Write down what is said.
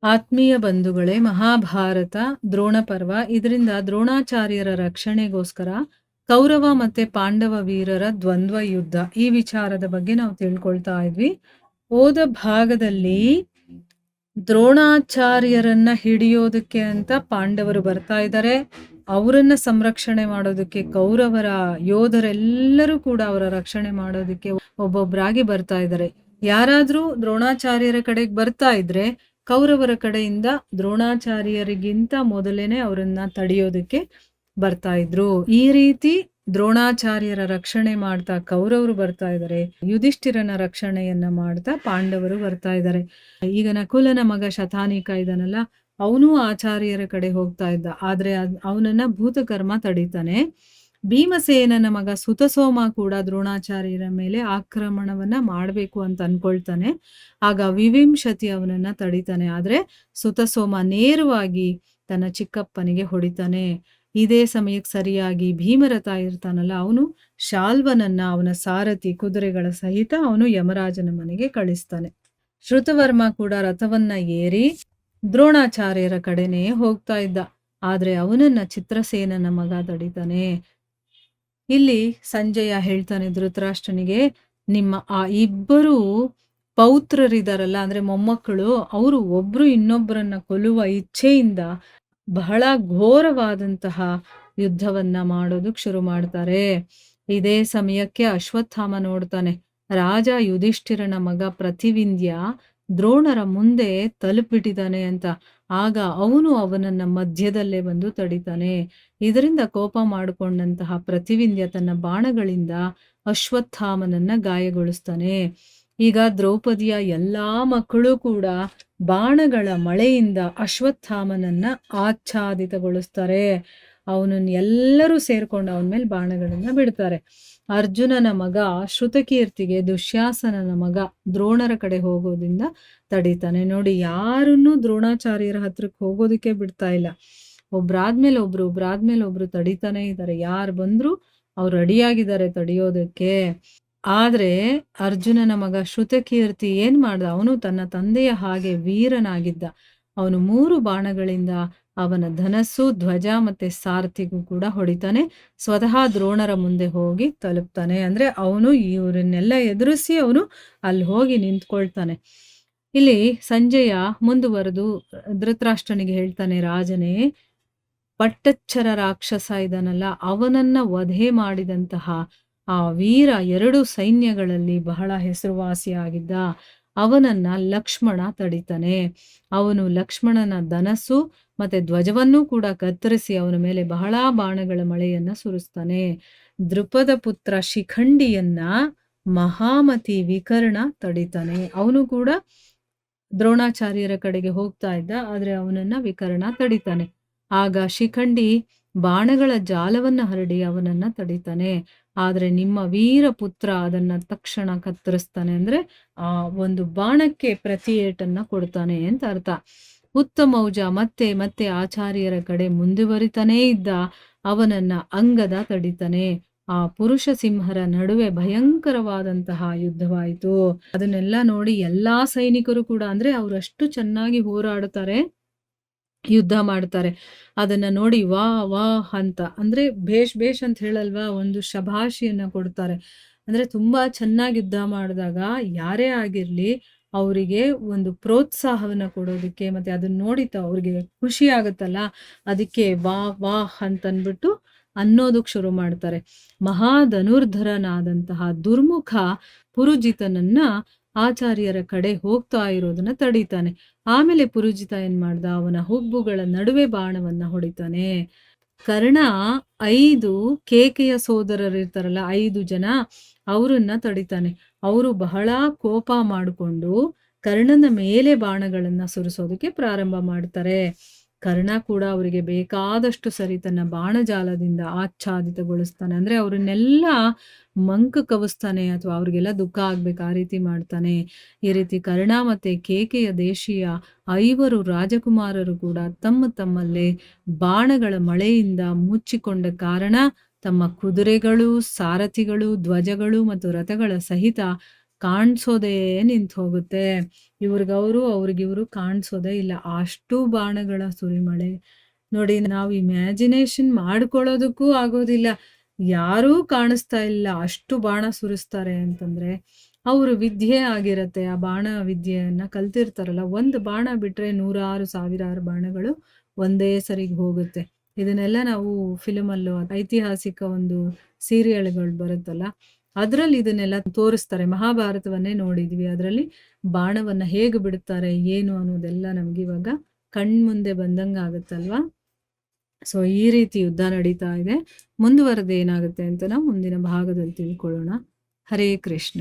ಆತ್ಮೀಯ ಬಂಧುಗಳೇ, ಮಹಾಭಾರತ ದ್ರೋಣ ಪರ್ವ. ಇದರಿಂದ ದ್ರೋಣಾಚಾರ್ಯರ ರಕ್ಷಣೆಗೋಸ್ಕರ ಕೌರವ ಮತ್ತೆ ಪಾಂಡವ ವೀರರ ದ್ವಂದ್ವ ಯುದ್ಧ ಈ ವಿಚಾರದ ಬಗ್ಗೆ ನಾವು ತಿಳ್ಕೊಳ್ತಾ ಇದ್ವಿ. ಹೋದ ಭಾಗದಲ್ಲಿ ದ್ರೋಣಾಚಾರ್ಯರನ್ನ ಹಿಡಿಯೋದಕ್ಕೆ ಅಂತ ಪಾಂಡವರು ಬರ್ತಾ ಇದ್ದಾರೆ. ಅವರನ್ನ ಸಂರಕ್ಷಣೆ ಮಾಡೋದಕ್ಕೆ ಕೌರವರ ಯೋಧರೆಲ್ಲರೂ ಕೂಡ ಅವರ ರಕ್ಷಣೆ ಮಾಡೋದಕ್ಕೆ ಒಬ್ಬೊಬ್ಬರಾಗಿ ಬರ್ತಾ ಇದ್ದಾರೆ. ಯಾರಾದ್ರೂ ದ್ರೋಣಾಚಾರ್ಯರ ಕಡೆಗೆ ಬರ್ತಾ ಇದ್ರೆ ಕೌರವರ ಕಡೆಯಿಂದ ದ್ರೋಣಾಚಾರ್ಯರಿಗಿಂತ ಮೊದಲೇನೆ ಅವರನ್ನ ತಡೆಯೋದಕ್ಕೆ ಬರ್ತಾ ಇದ್ರು. ಈ ರೀತಿ ದ್ರೋಣಾಚಾರ್ಯರ ರಕ್ಷಣೆ ಮಾಡ್ತಾ ಕೌರವರು ಬರ್ತಾ ಇದ್ದಾರೆ, ಯುಧಿಷ್ಠಿರನ ರಕ್ಷಣೆಯನ್ನ ಮಾಡ್ತಾ ಪಾಂಡವರು ಬರ್ತಾ ಇದ್ದಾರೆ. ಈಗ ನಕುಲನ ಮಗ ಶತಾನೀಕ ಇದಾನಲ್ಲ, ಅವನು ಆಚಾರ್ಯರ ಕಡೆ ಹೋಗ್ತಾ ಇದ್ದ, ಆದ್ರೆ ಅವನನ್ನ ಭೂತಕರ್ಮ ತಡೀತಾನೆ. ಭೀಮಸೇನನ ಮಗ ಸುತಸೋಮ ಕೂಡ ದ್ರೋಣಾಚಾರ್ಯರ ಮೇಲೆ ಆಕ್ರಮಣವನ್ನ ಮಾಡ್ಬೇಕು ಅಂತ ಅನ್ಕೊಳ್ತಾನೆ. ಆಗ ವಿವಿಂಶತಿ ಅವನನ್ನ ತಡಿತಾನೆ. ಆದ್ರೆ ಸುತಸೋಮ ನೇರವಾಗಿ ತನ್ನ ಚಿಕ್ಕಪ್ಪನಿಗೆ ಹೊಡಿತಾನೆ. ಇದೇ ಸಮಯಕ್ಕೆ ಸರಿಯಾಗಿ ಭೀಮರಥ ಇರ್ತಾನಲ್ಲ, ಅವನು ಶಾಲ್ವನನ್ನ ಅವನ ಸಾರಥಿ ಕುದುರೆಗಳ ಸಹಿತ ಅವನು ಯಮರಾಜನ ಮನೆಗೆ ಕಳಿಸ್ತಾನೆ. ಶ್ರುತವರ್ಮ ಕೂಡ ರಥವನ್ನ ಏರಿ ದ್ರೋಣಾಚಾರ್ಯರ ಕಡೆನೆ ಹೋಗ್ತಾ ಇದ್ದ, ಆದ್ರೆ ಅವನನ್ನ ಚಿತ್ರಸೇನನ ಮಗ ತಡಿತಾನೆ. ಇಲ್ಲಿ ಸಂಜಯ ಹೇಳ್ತಾನೆ ಧೃತರಾಷ್ಟ್ರನಿಗೆ, ನಿಮ್ಮ ಆ ಇಬ್ಬರು ಪೌತ್ರರಿದಾರಲ್ಲ, ಅಂದ್ರೆ ಮೊಮ್ಮಕ್ಕಳು, ಅವರು ಒಬ್ರು ಇನ್ನೊಬ್ಬರನ್ನ ಕೊಲ್ಲುವ ಇಚ್ಛೆಯಿಂದ ಬಹಳ ಘೋರವಾದಂತಹ ಯುದ್ಧವನ್ನ ಮಾಡೋದಕ್ಕೆ ಶುರು ಮಾಡ್ತಾರೆ. ಇದೇ ಸಮಯಕ್ಕೆ ಅಶ್ವತ್ಥಾಮ ನೋಡ್ತಾನೆ, ರಾಜ ಯುಧಿಷ್ಠಿರನ ಮಗ ಪ್ರತಿವಿಂಧ್ಯ ದ್ರೋಣರ ಮುಂದೆ ತಲುಪಿಬಿಟ್ಟಿದ್ದಾನೆ ಅಂತ. ಆಗ ಅವನು ಅವನನ್ನ ಮಧ್ಯದಲ್ಲೇ ಬಂದು ತಡಿತಾನೆ. ಇದರಿಂದ ಕೋಪ ಮಾಡಿಕೊಂಡಂತಹ ಪ್ರತಿವಿಂಧ್ಯ ತನ್ನ ಬಾಣಗಳಿಂದ ಅಶ್ವತ್ಥಾಮನನ್ನ ಗಾಯಗೊಳಿಸ್ತಾನೆ. ಈಗ ದ್ರೌಪದಿಯ ಎಲ್ಲಾ ಮಕ್ಕಳು ಕೂಡ ಬಾಣಗಳ ಮಳೆಯಿಂದ ಅಶ್ವತ್ಥಾಮನನ್ನ ಆಚ್ಛಾದಿತಗೊಳಿಸ್ತಾರೆ. ಅವನನ್ನ ಎಲ್ಲರೂ ಸೇರ್ಕೊಂಡು ಅವನ ಮೇಲೆ ಬಾಣಗಳನ್ನ ಬಿಡ್ತಾರೆ. ಅರ್ಜುನನ ಮಗ ಶ್ರುತಕೀರ್ತಿಗೆ ದುಶ್ಯಾಸನನ ಮಗ ದ್ರೋಣರ ಕಡೆ ಹೋಗೋದ್ರಿಂದ ತಡೀತಾನೆ. ನೋಡಿ, ಯಾರನ್ನೂ ದ್ರೋಣಾಚಾರ್ಯರ ಹತ್ರಕ್ಕೆ ಹೋಗೋದಕ್ಕೆ ಬಿಡ್ತಾ ಇಲ್ಲ. ಒಬ್ರಾದ್ಮೇಲೆ ಒಬ್ರು ತಡೀತಾನೆ ಇದ್ದಾರೆ. ಯಾರು ಬಂದ್ರು ಅವ್ರು ರೆಡಿಯಾಗಿದ್ದಾರೆ ತಡಿಯೋದಕ್ಕೆ. ಆದ್ರೆ ಅರ್ಜುನನ ಮಗ ಶ್ರುತಕೀರ್ತಿ ಏನ್ ಮಾಡ್ದ, ಅವನು ತನ್ನ ತಂದೆಯ ಹಾಗೆ ವೀರನಾಗಿದ್ದ. ಅವನು 3 ಬಾಣಗಳಿಂದ ಅವನ ಧನಸ್ಸು, ಧ್ವಜ ಮತ್ತೆ ಸಾರಥಿಗೂ ಕೂಡ ಹೊಡಿತಾನೆ. ಸ್ವತಃ ದ್ರೋಣರ ಮುಂದೆ ಹೋಗಿ ತಲುಪ್ತಾನೆ. ಅಂದ್ರೆ ಅವನು ಇವರನ್ನೆಲ್ಲ ಎದುರಿಸಿ ಅವನು ಅಲ್ಲಿ ಹೋಗಿ ನಿಂತ್ಕೊಳ್ತಾನೆ. ಇಲ್ಲಿ ಸಂಜಯ ಮುಂದುವರೆದು ಧೃತರಾಷ್ಟ್ರನಿಗೆ ಹೇಳ್ತಾನೆ, ರಾಜನೇ, ಪಟ್ಟಚ್ಚರ ರಾಕ್ಷಸ ಇದಾನಲ್ಲ, ಅವನನ್ನ ವಧೆ ಮಾಡಿದಂತಹ ಆ ವೀರ 2 ಸೈನ್ಯಗಳಲ್ಲಿ ಬಹಳ ಹೆಸರುವಾಸಿಯಾಗಿದ್ದ. ಅವನನ್ನ ಲಕ್ಷ್ಮಣ ತಡಿತಾನೆ. ಅವನು ಲಕ್ಷ್ಮಣನ ಧನಸ್ಸು ಮತ್ತೆ ಧ್ವಜವನ್ನೂ ಕೂಡ ಕತ್ತರಿಸಿ ಅವನ ಮೇಲೆ ಬಹಳ ಬಾಣಗಳ ಮಳೆಯನ್ನ ಸುರಿಸ್ತಾನೆ. ದೃಪದ ಪುತ್ರ ಶಿಖಂಡಿಯನ್ನ ಮಹಾಮತಿ ವಿಕರ್ಣ ತಡಿತಾನೆ. ಅವನು ಕೂಡ ದ್ರೋಣಾಚಾರ್ಯರ ಕಡೆಗೆ ಹೋಗ್ತಾ ಇದ್ದ, ಆದ್ರೆ ಅವನನ್ನ ವಿಕರ್ಣ ತಡಿತಾನೆ. ಆಗ ಶಿಖಂಡಿ ಬಾಣಗಳ ಜಾಲವನ್ನ ಹರಡಿ ಅವನನ್ನ ತಡಿತಾನೆ. ಆದ್ರೆ ನಿಮ್ಮ ವೀರ ಪುತ್ರ ಅದನ್ನ ತಕ್ಷಣ ಕತ್ತರಿಸ್ತಾನೆ. ಅಂದ್ರೆ ಆ ಒಂದು ಬಾಣಕ್ಕೆ ಪ್ರತಿ ಏಟನ್ನ ಕೊಡ್ತಾನೆ ಅಂತ ಅರ್ಥ. ಉತ್ತಮೌಜ ಮತ್ತೆ ಮತ್ತೆ ಆಚಾರ್ಯರ ಕಡೆ ಮುಂದುವರಿತಾನೇ ಇದ್ದ, ಅವನನ್ನ ಅಂಗದ ತಡಿತಾನೆ. ಆ ಪುರುಷ ಸಿಂಹರ ನಡುವೆ ಭಯಂಕರವಾದಂತಹ ಯುದ್ಧವಾಯಿತು. ಅದನ್ನೆಲ್ಲ ನೋಡಿ ಎಲ್ಲಾ ಸೈನಿಕರು ಕೂಡ, ಅಂದ್ರೆ ಅವ್ರು ಅಷ್ಟು ಚೆನ್ನಾಗಿ ಹೋರಾಡುತ್ತಾರೆ, ಯುದ್ಧ ಮಾಡ್ತಾರೆ. ಅದನ್ನ ನೋಡಿ ವಾ ವಾ ಅಂತ, ಅಂದ್ರೆ ಭೇಷ್ ಅಂತ ಹೇಳಲ್ವಾ, ಒಂದು ಶಭಾಷಿಯನ್ನ ಕೊಡ್ತಾರೆ. ಅಂದ್ರೆ ತುಂಬಾ ಚೆನ್ನಾಗಿ ಯುದ್ಧ ಮಾಡಿದಾಗ ಯಾರೇ ಆಗಿರ್ಲಿ ಅವರಿಗೆ ಒಂದು ಪ್ರೋತ್ಸಾಹವನ್ನ ಕೊಡೋದಕ್ಕೆ, ಮತ್ತೆ ಅದನ್ನ ನೋಡಿತ ಅವ್ರಿಗೆ ಖುಷಿ ಆಗುತ್ತಲ್ಲ, ಅದಕ್ಕೆ ವಾ ವಾ ಅಂತ ಅನ್ಬಿಟ್ಟು ಅನ್ನೋದಕ್ಕೆ ಶುರು ಮಾಡ್ತಾರೆ. ಮಹಾಧನುರ್ಧರನಾದಂತಹ ದುರ್ಮುಖ ಪುರುಜಿತನನ್ನ ಆಚಾರ್ಯರ ಕಡೆ ಹೋಗ್ತಾ ಇರೋದನ್ನ ತಡೀತಾನೆ. ಆಮೇಲೆ ಪುರುಜಿತ ಏನ್ ಮಾಡ್ದ, ಅವನ ಹುಬ್ಬುಗಳ ನಡುವೆ ಬಾಣವನ್ನ ಹೊಡಿತಾನೆ. ಕರ್ಣ 5 ಕೇಕೆಯ ಸೋದರರಿರ್ತಾರಲ್ಲ, 5 ಜನ, ಅವರನ್ನ ತಡಿತಾನೆ. ಅವರು ಬಹಳ ಕೋಪ ಮಾಡಿಕೊಂಡು ಕರ್ಣನ ಮೇಲೆ ಬಾಣಗಳನ್ನ ಸುರಿಸೋದಕ್ಕೆ ಪ್ರಾರಂಭ ಮಾಡ್ತಾರೆ. ಕರ್ಣ ಕೂಡ ಅವರಿಗೆ ಬೇಕಾದಷ್ಟು ಸರಿ ತನ್ನ ಬಾಣಜಾಲದಿಂದ ಆಚ್ಛಾದಿತಗೊಳಿಸ್ತಾನೆ. ಅಂದ್ರೆ ಅವ್ರನ್ನೆಲ್ಲ ಮಂಕ ಕವಿಸ್ತಾನೆ, ಅಥವಾ ಅವ್ರಿಗೆಲ್ಲ ದುಃಖ ಆಗ್ಬೇಕು ಆ ರೀತಿ ಮಾಡ್ತಾನೆ. ಈ ರೀತಿ ಕರ್ಣ ಮತ್ತೆ ಕೇಕೆಯ ದೇಶೀಯ 5 ರಾಜಕುಮಾರರು ಕೂಡ ತಮ್ಮಲ್ಲೇ ಬಾಣಗಳ ಮಳೆಯಿಂದ ಮುಚ್ಚಿಕೊಂಡ ಕಾರಣ ತಮ್ಮ ಕುದುರೆಗಳು, ಸಾರಥಿಗಳು, ಧ್ವಜಗಳು ಮತ್ತು ರಥಗಳ ಸಹಿತ ಕಾಣಿಸೋದೇ ನಿಂತು ಹೋಗುತ್ತೆ. ಇವ್ರಿಗವರು, ಅವ್ರಿಗಿವ್ರು ಕಾಣಿಸೋದೇ ಇಲ್ಲ. ಅಷ್ಟು ಬಾಣಗಳ ಸುರಿಮಳೆ. ನೋಡಿ, ನಾವು ಇಮ್ಯಾಜಿನೇಷನ್ ಮಾಡ್ಕೊಳ್ಳೋದಕ್ಕೂ ಆಗೋದಿಲ್ಲ. ಯಾರೂ ಕಾಣಿಸ್ತಾ ಇಲ್ಲ, ಅಷ್ಟು ಬಾಣ ಸುರಿಸ್ತಾರೆ ಅಂತಂದ್ರೆ. ಅವ್ರ ವಿದ್ಯೆ ಆಗಿರತ್ತೆ. ಆ ಬಾಣ ವಿದ್ಯೆಯನ್ನ ಕಲ್ತಿರ್ತಾರಲ್ಲ. ಒಂದು ಬಾಣ ಬಿಟ್ರೆ ನೂರಾರು ಸಾವಿರಾರು ಬಾಣಗಳು ಒಂದೇ ಸರಿಗೆ ಹೋಗುತ್ತೆ. ಇದನ್ನೆಲ್ಲ ನಾವು ಫಿಲ್ಮಲ್ಲೂ, ಐತಿಹಾಸಿಕ ಒಂದು ಸೀರಿಯಲ್‌ಗಳು ಬರುತ್ತಲ್ಲ, ಅದ್ರಲ್ಲಿ ಇದನ್ನೆಲ್ಲ ತೋರಿಸ್ತಾರೆ. ಮಹಾಭಾರತವನ್ನೇ ನೋಡಿದ್ವಿ. ಅದರಲ್ಲಿ ಬಾಣವನ್ನ ಹೇಗೆ ಬಿಡುತ್ತಾರೆ, ಏನು ಅನ್ನೋದೆಲ್ಲ ನಮ್ಗಿವಾಗ ಕಣ್ಮುಂದೆ ಬಂದಂಗಾಗತ್ತಲ್ವಾ? ಸೊ ಈ ರೀತಿ ಯುದ್ಧ ನಡೀತಾ ಇದೆ. ಮುಂದುವರೆದು ಏನಾಗುತ್ತೆ ಅಂತ ನಾವು ಮುಂದಿನ ಭಾಗದಲ್ಲಿ ತಿಳ್ಕೊಳ್ಳೋಣ. ಹರೇ ಕೃಷ್ಣ.